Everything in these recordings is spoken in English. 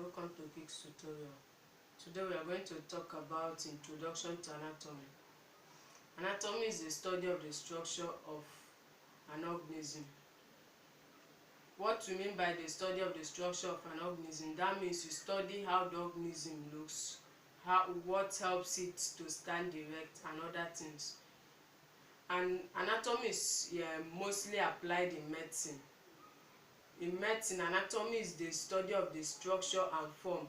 welcome to KIC'S tutorial. Today we are going to talk about Introduction to Anatomy. Anatomy is the study of the structure of an organism. What we mean by the study of the structure of an organism, that means you study how the organism looks, what helps it to stand erect and other things. And anatomy is mostly applied in medicine. In medicine, anatomy is the study of the structure and form.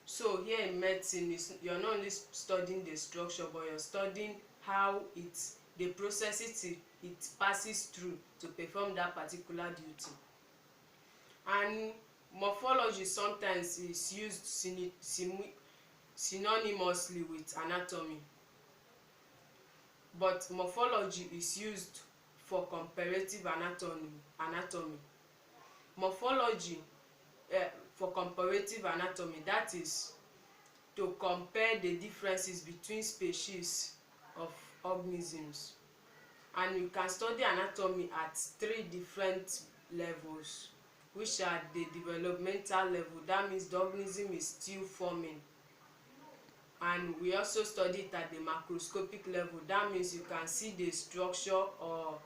So here in medicine, you're not only studying the structure, but you're studying how the process it passes through to perform that particular duty. And morphology sometimes is used synonymously with anatomy, but morphology is used for comparative anatomy. Morphology for comparative anatomy, that is to compare the differences between species of organisms. And you can study anatomy at 3 different levels, which are the developmental level, that means the organism is still forming. And we also study it at the macroscopic level, that means you can see the structure or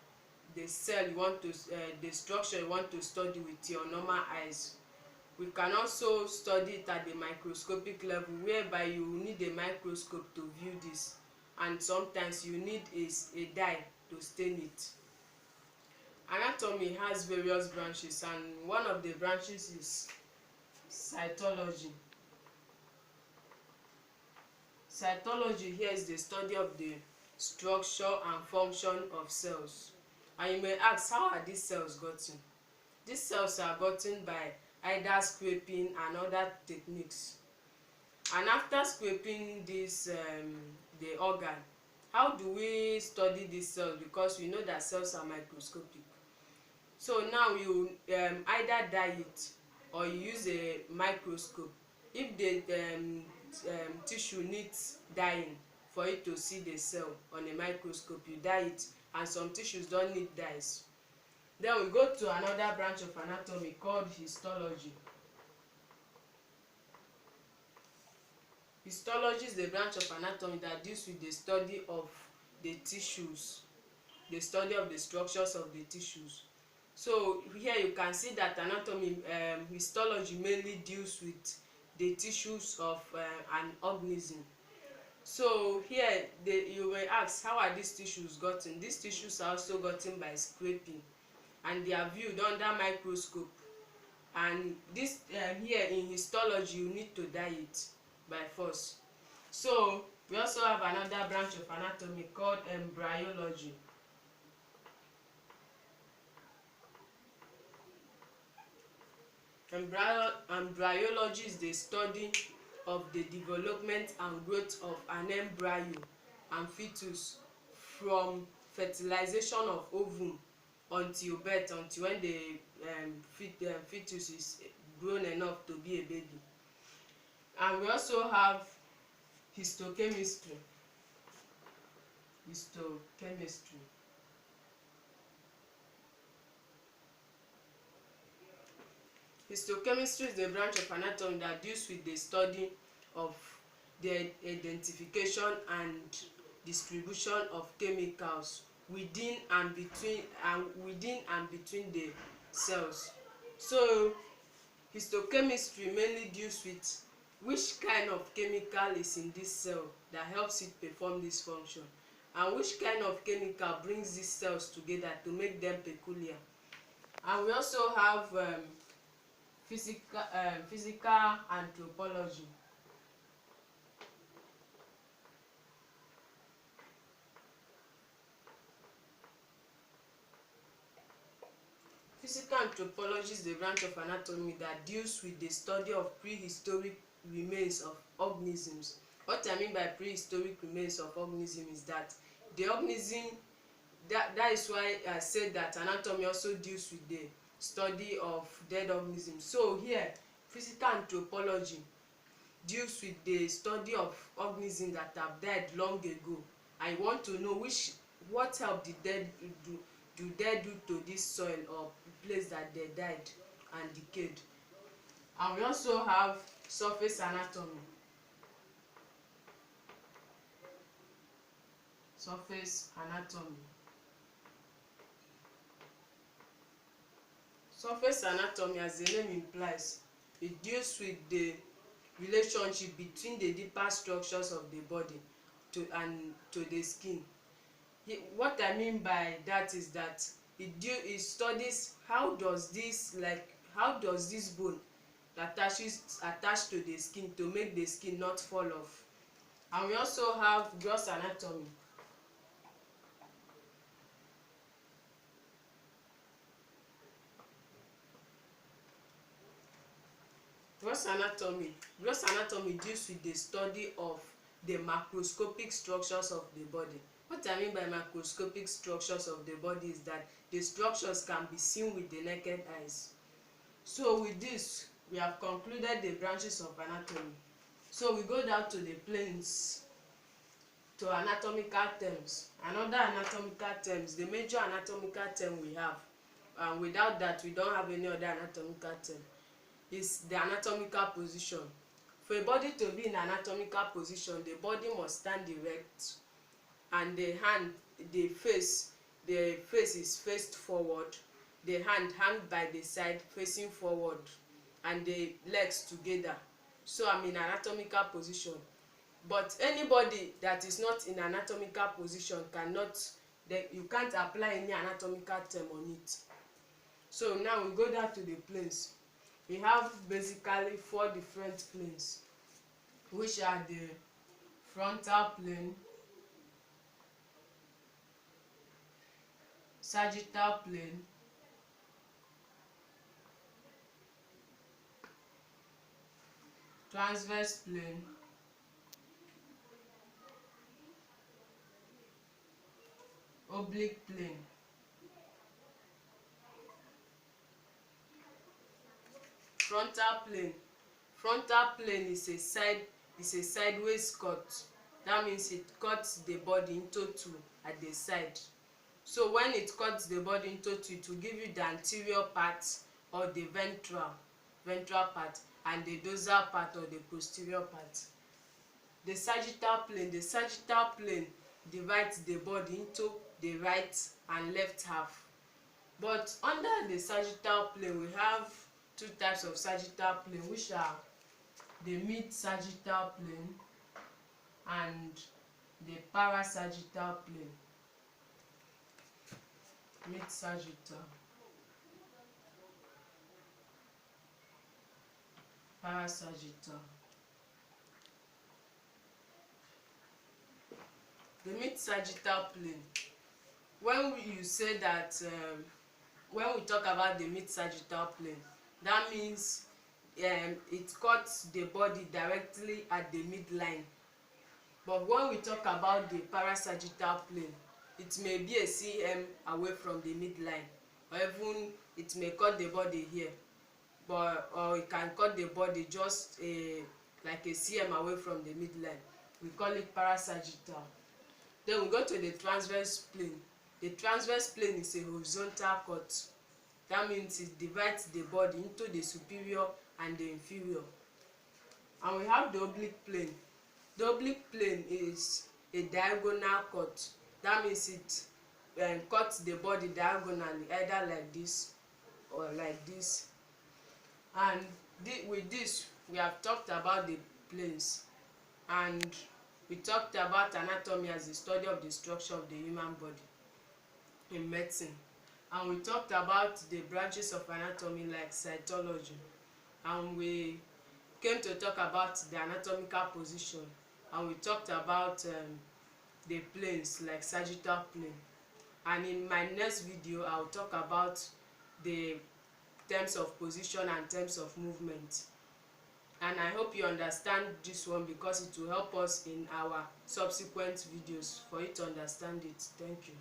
the cell you want to the structure you want to study with your normal eyes. We can also study it at the microscopic level, whereby you need a microscope to view this, and sometimes you need a dye to stain it. Anatomy has various branches, and one of the branches is cytology. Cytology here is the study of the structure and function of cells. And you may ask, how are these cells gotten? These cells are gotten by either scraping and other techniques. And after scraping this the organ, how do we study these cells? Because we know that cells are microscopic. So now you either dye it or you use a microscope. If the tissue needs dyeing for it to see the cell on a microscope, you dye it, and some tissues don't need dyes. Then we go to another branch of anatomy called histology. Histology is the branch of anatomy that deals with the study of the tissues, the study of the structures of the tissues. So here you can see that histology mainly deals with the tissues of an organism. So here you will ask, how are these tissues gotten? These tissues are also gotten by scraping, and they are viewed under microscope. And this here in histology, you need to dye it by force. So we also have another branch of anatomy called embryology. Embryology is the study of the development and growth of an embryo and fetus from fertilization of ovum until birth, until when the fetus is grown enough to be a baby. And we also have histo-chemistry. Histo-chemistry. Histo-chemistry is the branch of anatomy that deals with the study of the identification and distribution of chemicals within and between the cells. So histochemistry mainly deals with which kind of chemical is in this cell that helps it perform this function, and which kind of chemical brings these cells together to make them peculiar. And we also have physical anthropology. Physical anthropology is the branch of anatomy that deals with the study of prehistoric remains of organisms. What I mean by prehistoric remains of organisms is that the organism, that is why I said that anatomy also deals with the study of dead organisms. So here, physical anthropology deals with the study of organisms that have died long ago, and you want to know what help did they do to this soil or place that they died and decayed. And we also have Surface anatomy. Surface anatomy. Surface anatomy, as the name implies, it deals with the relationship between the deeper structures of the body to the skin. What I mean by that is that it studies how does this bone attach to the skin to make the skin not fall off. And we also have gross anatomy. Gross anatomy deals with the study of the macroscopic structures of the body. What I mean by macroscopic structures of the body is that the structures can be seen with the naked eyes. So with this, we have concluded the branches of anatomy. So we go down to the planes, to anatomical terms. Another anatomical terms, the major anatomical term we have, and without that we don't have any other anatomical term, is the anatomical position. For a body to be in anatomical position, the body must stand erect, and the face is faced forward, the hand hang by the side facing forward, and the legs together. So I'm in anatomical position. But anybody that is not in anatomical position you can't apply any anatomical term on it. So now we go down to the planes. We have basically 4 different planes, which are the frontal plane, sagittal plane, transverse plane, oblique plane. Frontal plane is a sideways cut. That means it cuts the body into 2 at the side. So when it cuts the body into 2, it will give you the anterior part, or the ventral part, and the dorsal part, or the posterior part. The sagittal plane divides the body into the right and left half. But under the sagittal plane, we have 2 types of sagittal plane, which are the mid-sagittal plane and the parasagittal plane. Mid-sagittal, parasagittal. The mid-sagittal plane, when you say that when we talk about the mid-sagittal plane, that means it cuts the body directly at the midline. But when we talk about the parasagittal plane, it may be a cm away from the midline, or even it may cut the body here, or it can cut the body just like a cm away from the midline. We call it parasagittal. Then we go to the transverse plane. The transverse plane is a horizontal cut. That means it divides the body into the superior and the inferior. And we have the oblique plane. The oblique plane is a diagonal cut. That means it cuts the body diagonally, either like this or like this. And with this, we have talked about the planes, and we talked about anatomy as the study of the structure of the human body in medicine. And we talked about the branches of anatomy like cytology, and we came to talk about the anatomical position, and we talked about the planes like sagittal plane. And in my next video, I'll talk about the terms of position and terms of movement. And I hope you understand this one, because it will help us in our subsequent videos for you to understand it. Thank you.